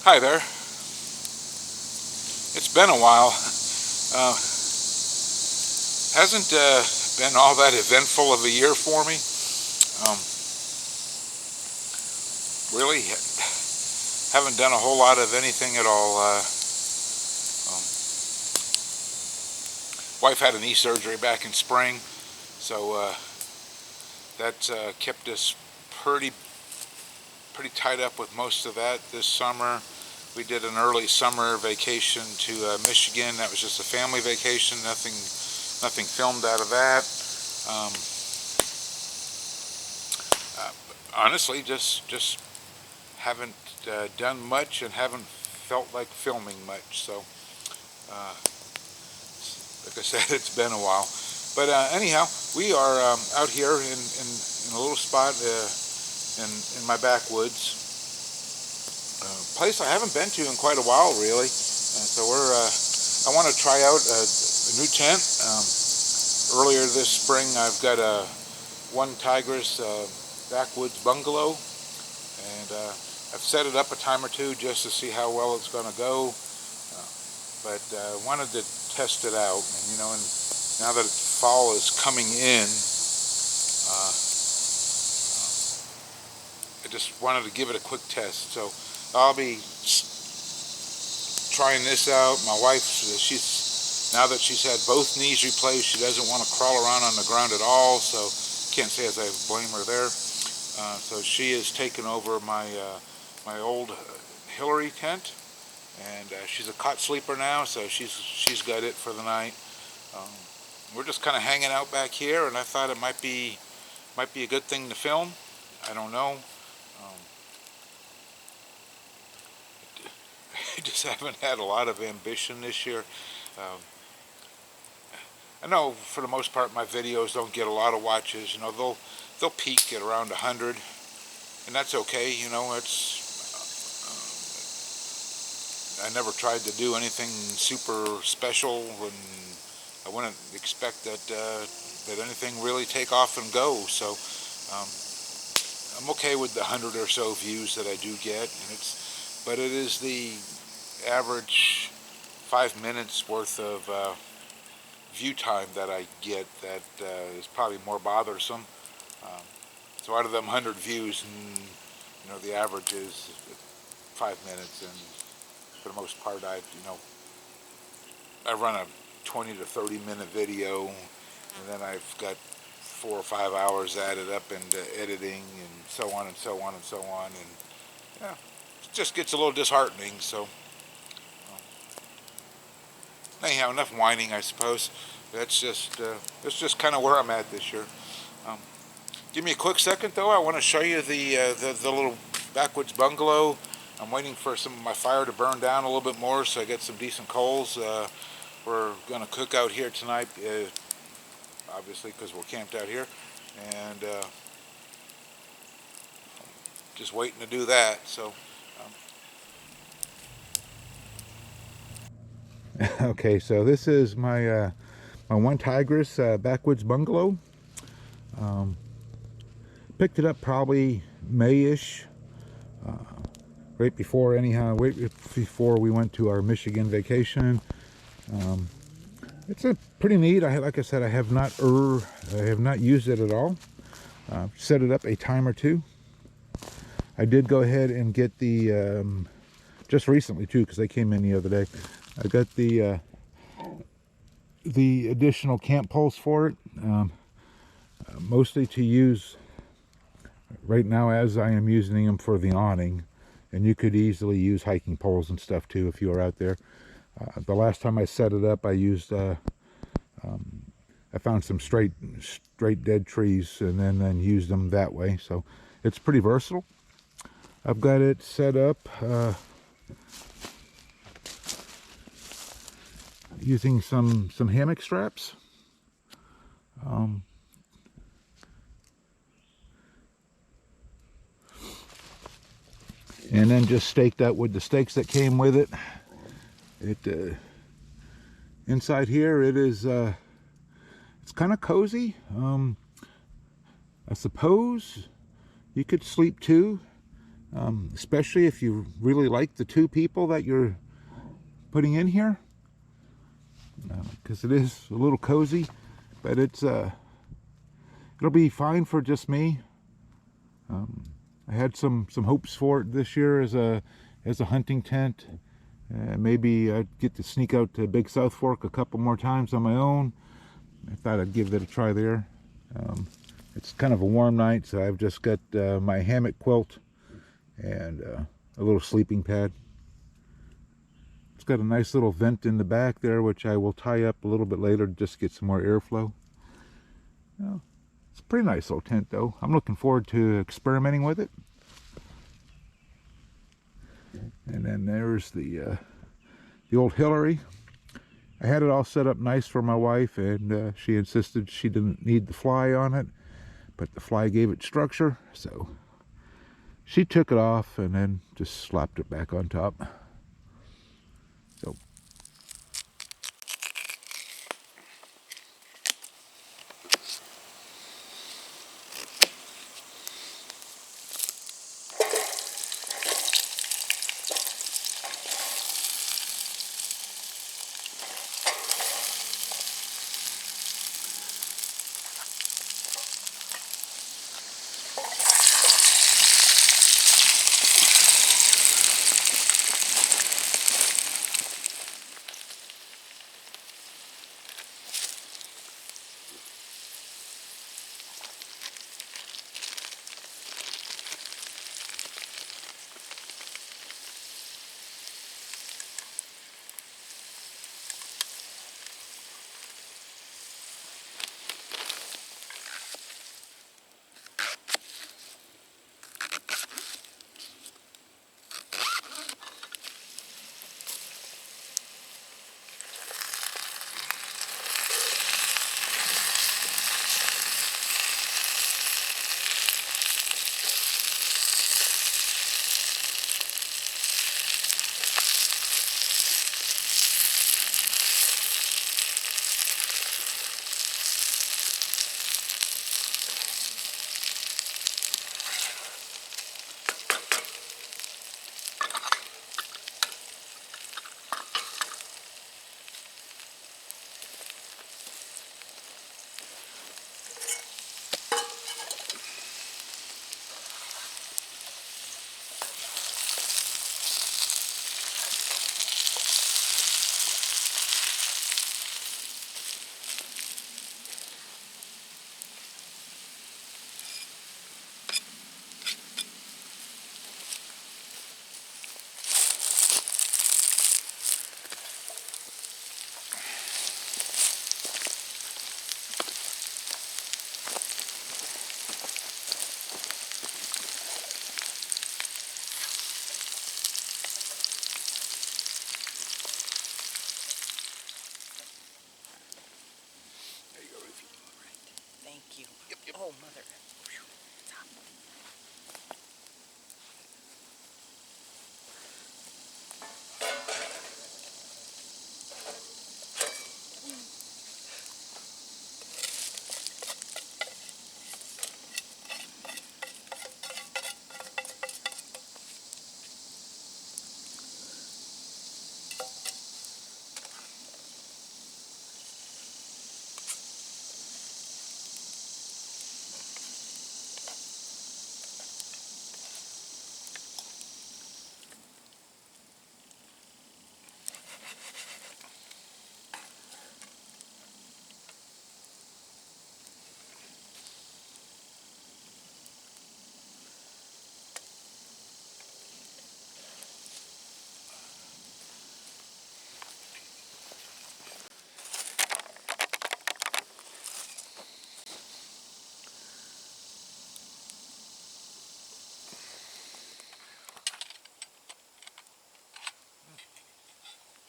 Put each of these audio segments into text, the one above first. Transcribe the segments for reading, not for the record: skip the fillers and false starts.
Hi there. It's been a while. Uh, hasn't been all that eventful of a year for me. Um, really haven't done a whole lot of anything at all. Um, Wife had a knee surgery back in spring, so that kept us pretty tied up with most of that this summer. We did an early summer vacation to Michigan. That was just a family vacation. Nothing filmed out of that. Um, Honestly, just haven't done much and haven't felt like filming much. So, uh, like I said, it's been a while. But anyhow, we are out here in a little spot in my backwoods. Place I haven't been to in quite a while, really. So I want to try out a new tent. Earlier this spring, I've got a one Tigress Backwoods Bungalow, and I've set it up a time or two just to see how well it's going to go. But wanted to test it out, and now that fall is coming in, I just wanted to give it a quick test. So I'll be trying this out. My wife, now that she's had both knees replaced, she doesn't want to crawl around on the ground at all. So can't say as I blame her there. So she has taken over my old Hillary tent, and she's a cot sleeper now. So she's got it for the night. We're just kind of hanging out back here, and I thought it might be a good thing to film. I don't know. I just haven't had a lot of ambition this year. I know for the most part my videos don't get a lot of watches. They'll peak at around 100, and that's okay. I never tried to do anything super special, and I wouldn't expect that anything really take off and go. So I'm okay with the 100 or so views that I do get, but it is the average 5 minutes worth of view time that I get that is probably more bothersome. So out of them 100 views, the average is 5 minutes, and for the most part, I run a 20 to 30 minute video, and then I've got 4 or 5 hours added up into editing, and so on and so on and so on, and yeah, it just gets a little disheartening. So anyhow, enough whining, I suppose. That's just kind of where I'm at this year. Give me a quick second, though. I want to show you the little Backwoods Bungalow. I'm waiting for some of my fire to burn down a little bit more, so I get some decent coals. We're going to cook out here tonight, obviously, because we're camped out here, and just waiting to do that. So. Okay, so this is my my one Tigress Backwoods Bungalow. Picked it up probably May-ish, right before we went to our Michigan vacation. It's a pretty neat. Like I said, I have not used it at all. Set it up a time or two. I did go ahead and get the just recently too, because they came in the other day. I got the additional camp poles for it, mostly to use right now as I am using them for the awning, and you could easily use hiking poles and stuff too if you were out there. The last time I set it up, I used I found some straight dead trees and then used them that way. So it's pretty versatile. I've got it set up using some hammock straps. And then just staked that with the stakes that came with it. Inside here it is it's kind of cozy. I suppose you could sleep two. especially if you really like the two people that you're putting in here, because it is a little cozy, but it'll be fine for just me. I had some hopes for it this year as a hunting tent. Maybe I'd get to sneak out to Big South Fork a couple more times on my own. I thought I'd give that a try there. It's kind of a warm night, so I've just got my hammock quilt and a little sleeping pad. It's got a nice little vent in the back there, which I will tie up a little bit later to just get some more airflow. Well, it's a pretty nice little tent, though. I'm looking forward to experimenting with it. And then there's the old Hillary. I had it all set up nice for my wife, and she insisted she didn't need the fly on it, but the fly gave it structure, so she took it off and then just slapped it back on top. So Thank you. Yep. Oh, mother.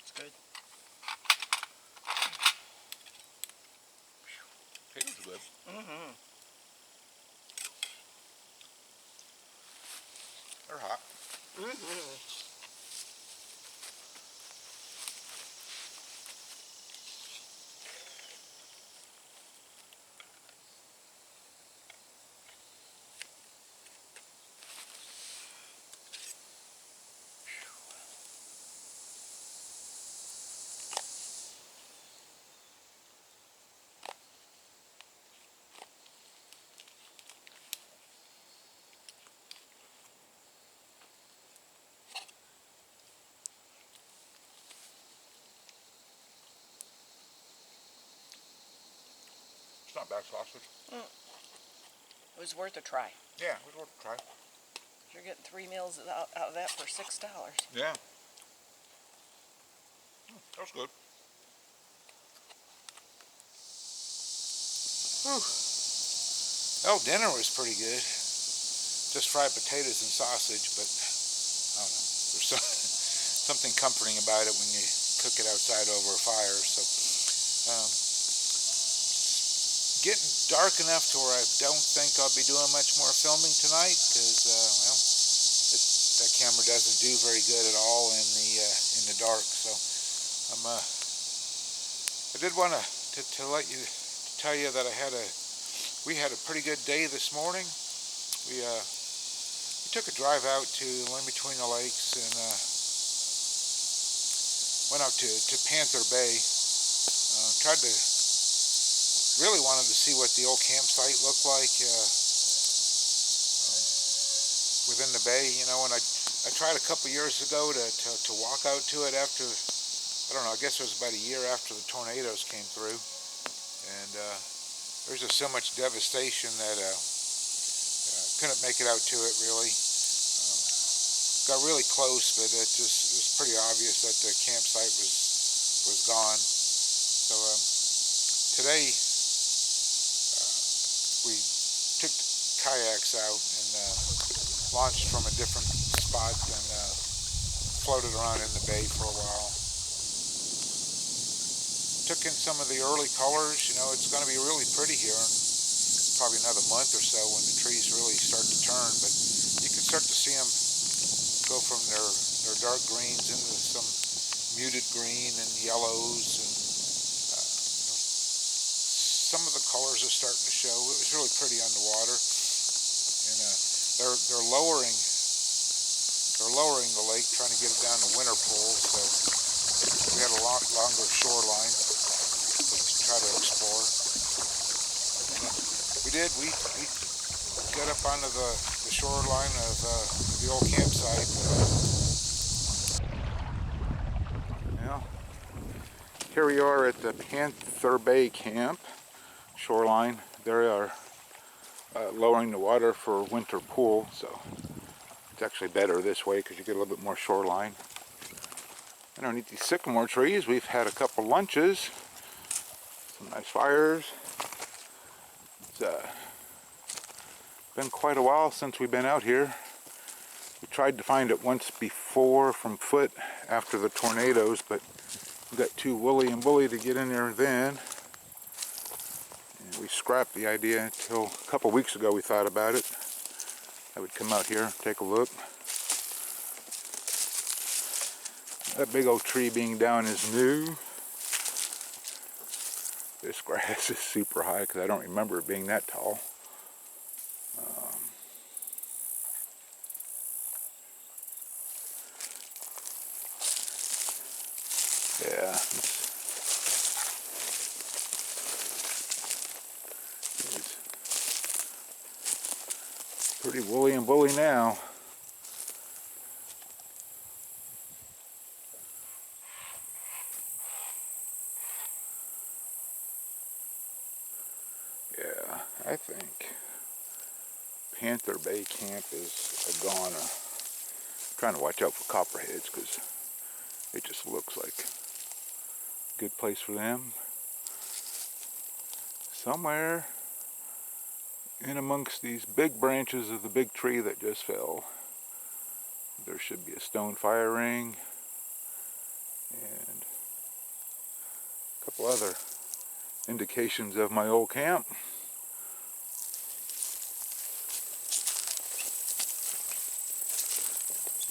It's good. potatoes are good. Mm-hmm. They're hot. Mm-hmm. not bad sausage. It was worth a try. Yeah, it was worth a try. You're getting 3 meals out of that for $6. Yeah. That was good. Whew. Well, dinner was pretty good. Just fried potatoes and sausage, but I don't know. There's something comforting about it when you cook it outside over a fire. So, getting dark enough to where I don't think I'll be doing much more filming tonight because, that camera doesn't do very good at all in the dark. So, I did want to tell you that we had a pretty good day this morning. We took a drive out to in between the lakes and went out to Panther Bay. Really wanted to see what the old campsite looked like within the bay, and I tried a couple years ago to walk out to it after, I don't know, I guess it was about a year after the tornadoes came through, and there's just so much devastation that couldn't make it out to it really. Got really close, but it was pretty obvious that the campsite was gone. So today we took kayaks out and launched from a different spot and floated around in the bay for a while. Took in some of the early colors. It's going to be really pretty here in probably another month or so when the trees really start to turn, but you can start to see them go from their dark greens into some muted green and yellows, and some of the colors are starting to show. It was really pretty underwater, and they're lowering the lake, trying to get it down to winter pools. So we had a lot longer shoreline to try to explore. And we got up onto the shoreline of the old campsite. Here we are at the Panther Bay camp shoreline. They are lowering the water for winter pool, so it's actually better this way because you get a little bit more shoreline. Underneath these sycamore trees, we've had a couple lunches, some nice fires. It's been quite a while since we've been out here. We tried to find it once before from foot after the tornadoes, but we got too woolly and bully to get in there then. And we scrapped the idea until a couple weeks ago we thought about it. I would come out here, take a look. That big old tree being down is new. This grass is super high because I don't remember it being that tall. Yeah, it's pretty woolly and bully now. Yeah, I think Panther Bay Camp is a goner. I'm trying to watch out for copperheads because it just looks like a good place for them. Somewhere in amongst these big branches of the big tree that just fell, there should be a stone fire ring and a couple other indications of my old camp.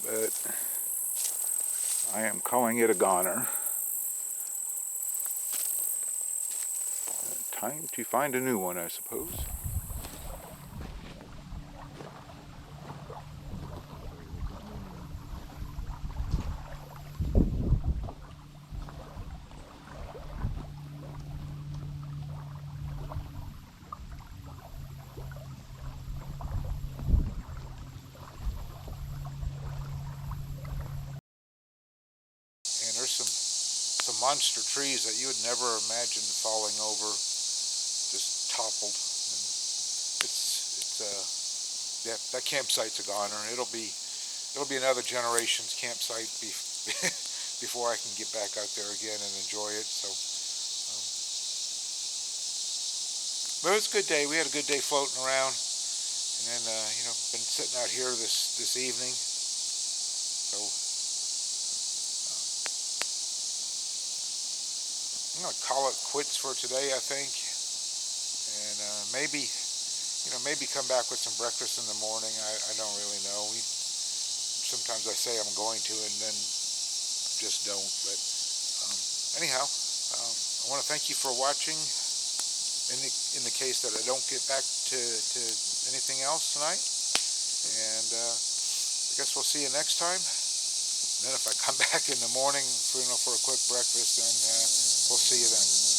But I am calling it a goner. Time to find a new one, I suppose. And there's some monster trees that you would never imagine falling over. Just toppled. And that campsite's a goner. It'll be another generation's campsite before I can get back out there again and enjoy it. So, but it was a good day. We had a good day floating around, and then been sitting out here this evening. So I'm gonna call it quits for today, I think, and maybe come back with some breakfast in the morning. I don't really know. Sometimes I say I'm going to, and then just don't. But anyhow, I want to thank you for watching. In the case that I don't get back to anything else tonight, and I guess we'll see you next time. And then if I come back in the morning for a quick breakfast, then we'll see you then.